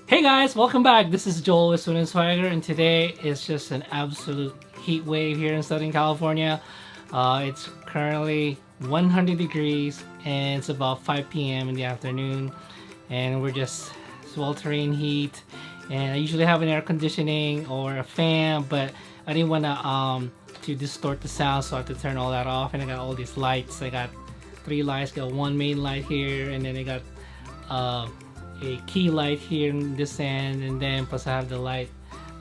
Hey guys, welcome back. This is Joel with Swoon and Swagger, and today is just an absolute heat wave here in Southern California. It's currently 100 degrees and it's about 5 p.m. in the afternoon, and we're just sweltering heat. And I usually have an air conditioning or a fan, but I didn't want to distort the sound, so I have to turn all that off. And I got all these lights. I got 3 lights. Got one main light here, and then I got a key light here in this end, and then plus I have the light,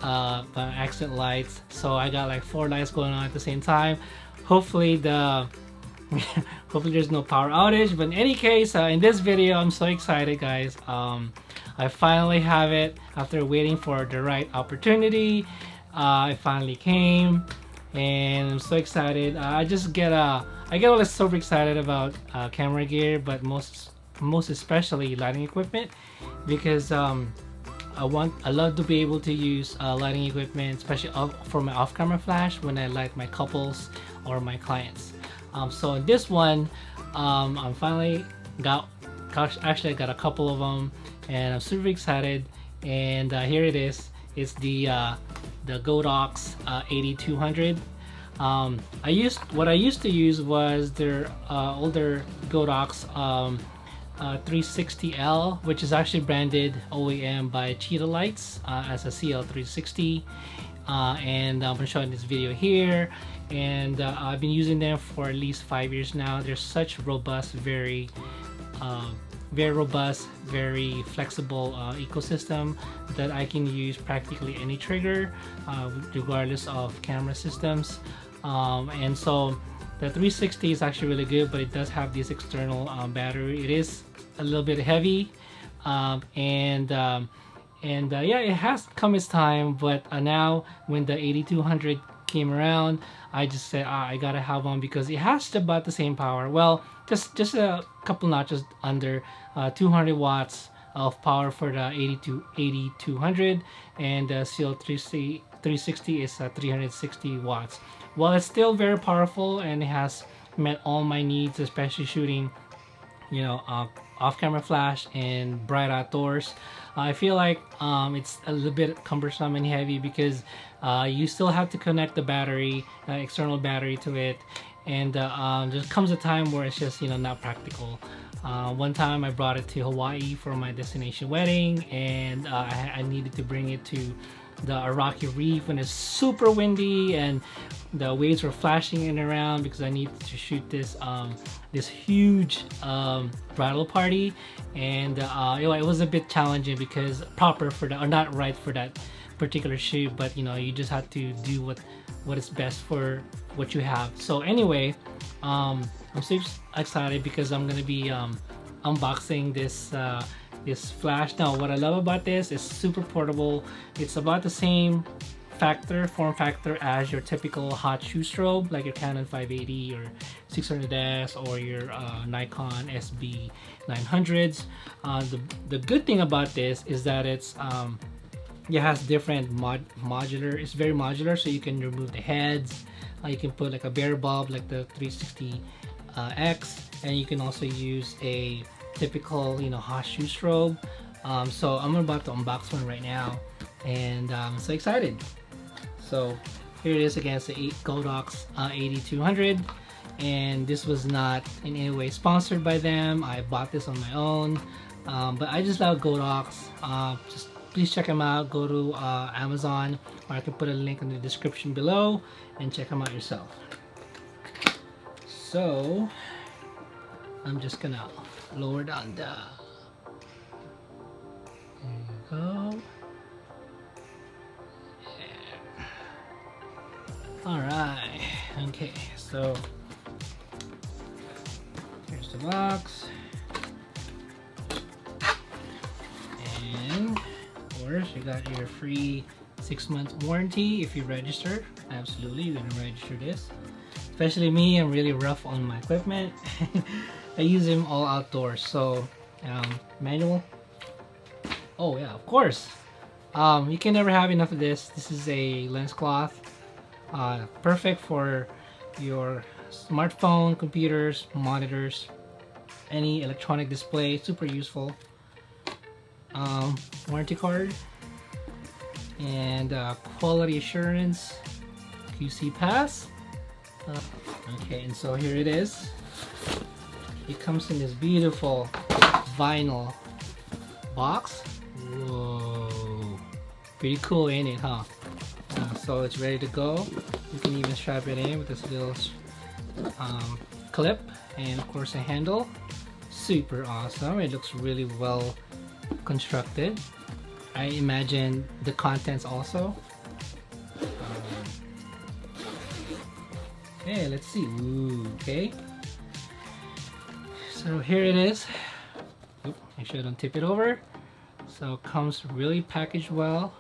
accent lights. So I got like 4 lights going on at the same time. Hopefully hopefully there's no power outage. But in any case, in this video, I'm so excited, guys. I finally have it after waiting for the right opportunity. It finally came, and I'm so excited. I get always super excited about camera gear, but most especially lighting equipment, because I love to be able to use lighting equipment, especially for my off-camera flash when I light my couples or my clients. So in this one, I finally actually I got a couple of them, and I'm super excited. And here it is. It's the Godox AD200. What I used to use was their older Godox 360L, which is actually branded OEM by Cheetah Lights as a CL360, and I'm showing this video here. And I've been using them for at least 5 years now. They're such robust, very robust, very flexible ecosystem that I can use practically any trigger, regardless of camera systems. And so the 360 is actually really good, but it does have this external battery. It is a little bit heavy, and yeah, it has come its time. But now when the 8200 came around, I just said I gotta have one, because it has about the same power. Well, just a couple notches under, 200 watts of power for the 8200, and the CL360 is 360 watts. Well, it's still very powerful, and it has met all my needs, especially shooting, off-camera flash and bright outdoors. I feel like it's a little bit cumbersome and heavy, because you still have to connect the battery, external battery, to it, and there comes a time where it's just not practical. One time I brought it to Hawaii for my destination wedding, and I needed to bring it to the Rocky Reef when it's super windy and the waves were flashing in and around, because I needed to shoot this huge bridal party. And it was a bit challenging, because proper for that, or not right for that particular shoot, but you just have to do what is best for what you have. So anyway, I'm super excited because I'm gonna be unboxing this flash. Now, what I love about this is super portable. It's about the same form factor as your typical hot shoe strobe, like your Canon 580 or 600S or your Nikon SB900s. The good thing about this is that it has different modular. It's very modular, so you can remove the heads. You can put like a bare bulb like the 360 X, and you can also use a typical hot shoe strobe. So I'm about to unbox one right now, and I'm so excited. So here it is again. It's the Godox AD200, and this was not in any way sponsored by them. I bought this on my own, but I just love Godox. Just please check them out. Go to Amazon, or I can put a link in the description below, and check them out yourself. So I'm just gonna lower down the, there you go. Yeah. All right, okay, so here's the box, and of course you got your free 6-month warranty if you register. Absolutely, you're gonna register this. Especially me, I'm really rough on my equipment. I use them all outdoors. So manual. Oh yeah, of course. You can never have enough of this. This is a lens cloth, perfect for your smartphone, computers, monitors, any electronic display. Super useful. warranty card, and quality assurance QC pass. Okay, and so here it is. It comes in this beautiful vinyl box. Whoa, pretty cool, ain't it, huh? So it's ready to go. You can even strap it in with this little clip, and of course a handle. Super awesome. It looks really well constructed. I imagine the contents also. Okay, let's see. Ooh, okay. So here it is. Oop, make sure I don't tip it over. So it comes really packaged well.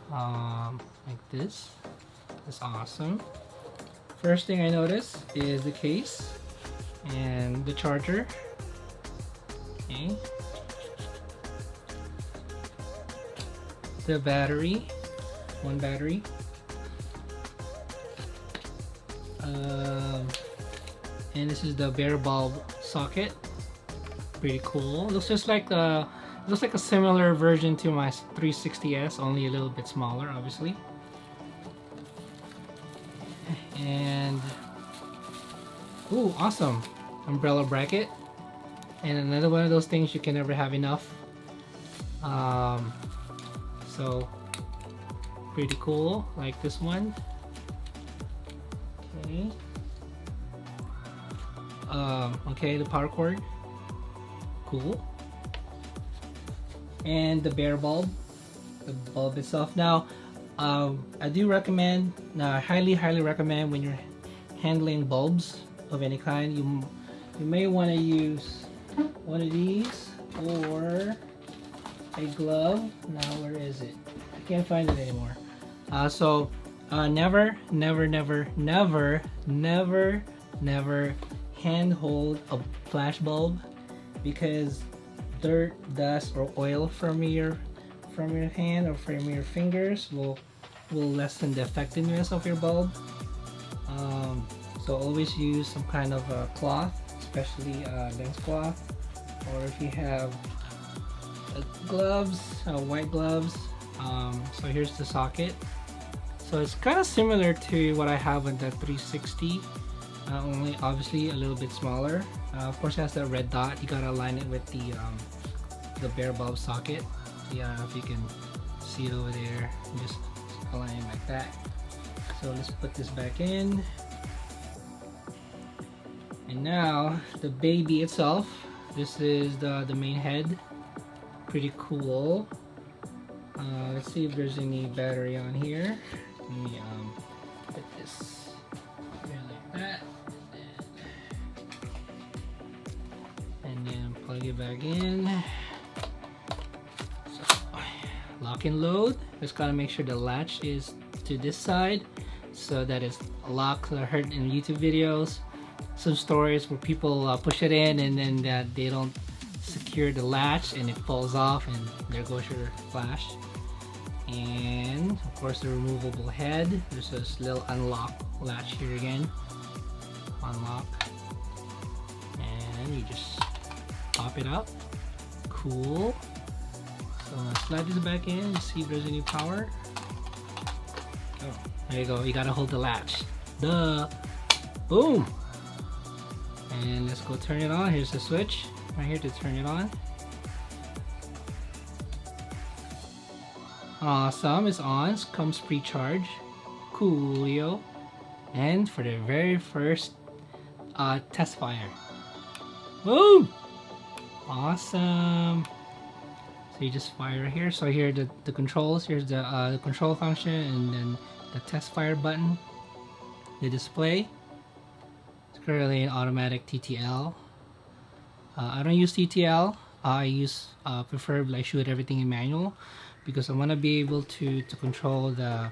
Like this. It's awesome. First thing I notice is the case and the charger. Okay. The battery, one battery. And this is the bare bulb socket. Pretty cool. Looks just like a similar version to my 360S, only a little bit smaller, obviously. And ooh, awesome! Umbrella bracket, and another one of those things you can never have enough. So pretty cool, like this one. Okay. Okay, the power cord. Cool. And the bare bulb, the bulb itself. Now, I do recommend, I highly recommend when you're handling bulbs of any kind, you may want to use one of these or a glove. Now, where is it? I can't find it anymore. Never hand hold a flash bulb, because dirt, dust, or oil from your hand or from your fingers will lessen the effectiveness of your bulb. So always use some kind of a cloth, especially lens cloth, or if you have gloves, white gloves. So here's the socket. So it's kind of similar to what I have with the 360, only obviously a little bit smaller. Of course, it has that red dot. You gotta align it with the bare bulb socket. Yeah, if you can see it over there, just align it like that. So let's put this back in. And now the baby itself. This is the main head. Pretty cool. Let's see if there's any battery on here. Let me put this here like that, and then plug it back in. So, lock and load. Just gotta make sure the latch is to this side so that it's locked. I heard in YouTube videos some stories where people push it in and then they don't secure the latch and it falls off, and there goes your flash. And of course the removable head. There's this little unlock latch here again. Unlock, and you just pop it up. Cool. So slide this back in and see if there's any power. Oh, there you go. You gotta hold the latch. Duh. Boom. And let's go turn it on. Here's the switch right here to turn it on. Awesome, it's on. It comes pre-charged. Coolio. And for the very first test fire. Boom! Awesome. So you just fire right here. So here are the controls. Here's the control function, and then the test fire button. The display. It's currently an automatic TTL. I don't use TTL. I use preferably I shoot everything in manual, because I want to be able to control the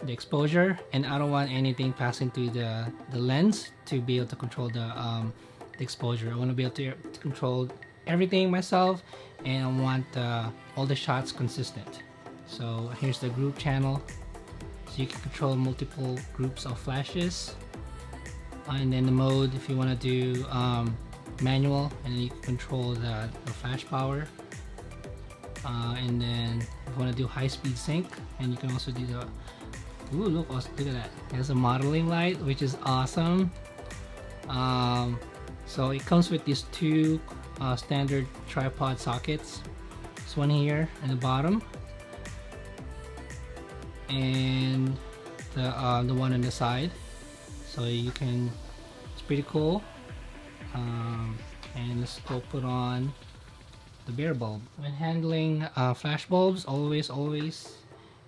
exposure, and I don't want anything passing through the lens to be able to control the exposure. I want to be able to control everything myself, and I want all the shots consistent. So here's the group channel, so you can control multiple groups of flashes, and then the mode if you want to do manual, and then you can control the flash power. And then if you want to do high-speed sync, and you can also do the look at that, there's a modeling light, which is awesome. So it comes with these two standard tripod sockets. This one here in the bottom, and the one on the side. So you can, it's pretty cool. And let's go put on the bare bulb. When handling flash bulbs, always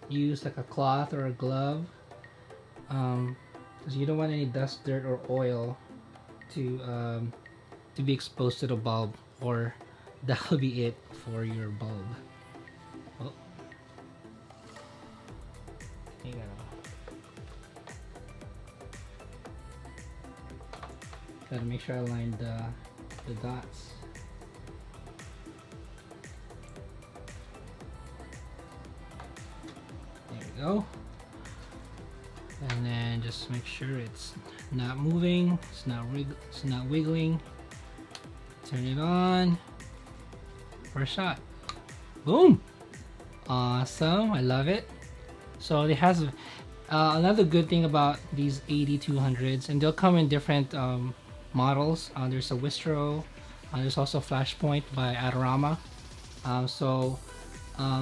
use like a cloth or a glove, because you don't want any dust, dirt, or oil to be exposed to the bulb, or that will be it for your bulb. Oh. You gotta make sure I line the dots. There we go. And then just make sure it's not moving, it's not wiggling. Turn it on. First shot. Boom! Awesome, I love it. So it has another good thing about these AD200s, and they'll come in different models. There's a Wistro, there's also Flashpoint by Adorama.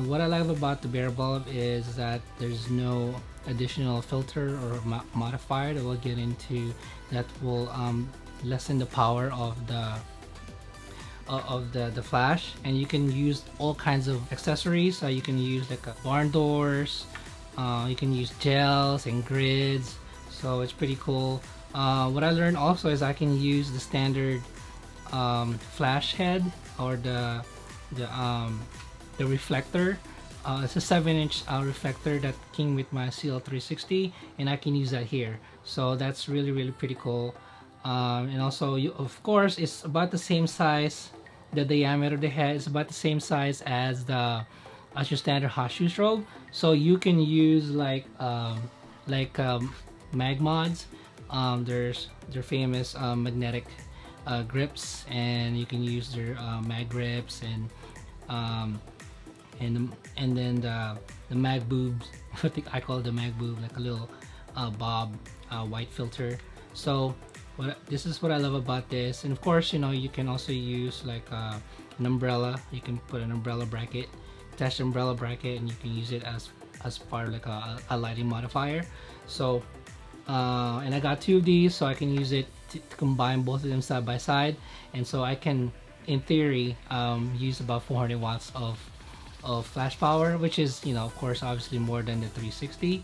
What I love about the bare bulb is that there's no additional filter or modifier that we'll get into that will lessen the power of the flash. And you can use all kinds of accessories. You can use like barn doors, you can use gels and grids, so it's pretty cool. What I learned also is I can use the standard flash head, or the reflector. It's a 7-inch reflector that came with my CL360, and I can use that here. So that's really pretty cool. And also, of course, it's about the same size. The diameter of the head is about the same size as your standard hot shoe strobe. So you can use like mag mods. There's their famous magnetic grips, and you can use their mag grips, and then the mag boobs. I think I call it the mag boob, like a little bob white filter. So this is what I love about this. And of course, you can also use like an umbrella. You can put an umbrella bracket, attach the umbrella bracket, and you can use it as part of like a lighting modifier. So and I got 2 of these, so I can use it to combine both of them side by side, and so I can, in theory, use about 400 watts of flash power, which is, of course, obviously more than the 360.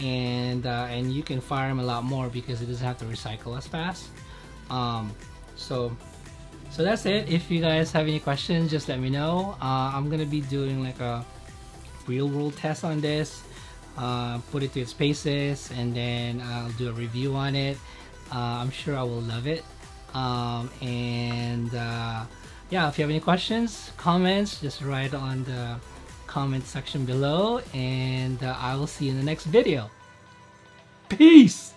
And you can fire them a lot more because it doesn't have to recycle as fast. So that's it. If you guys have any questions, just let me know. I'm gonna be doing like a real world test on this, put it to its paces, and then I'll do a review on it. I'm sure I will love it. Yeah, if you have any questions, comments, just write on the comment section below, and I will see you in the next video. Peace!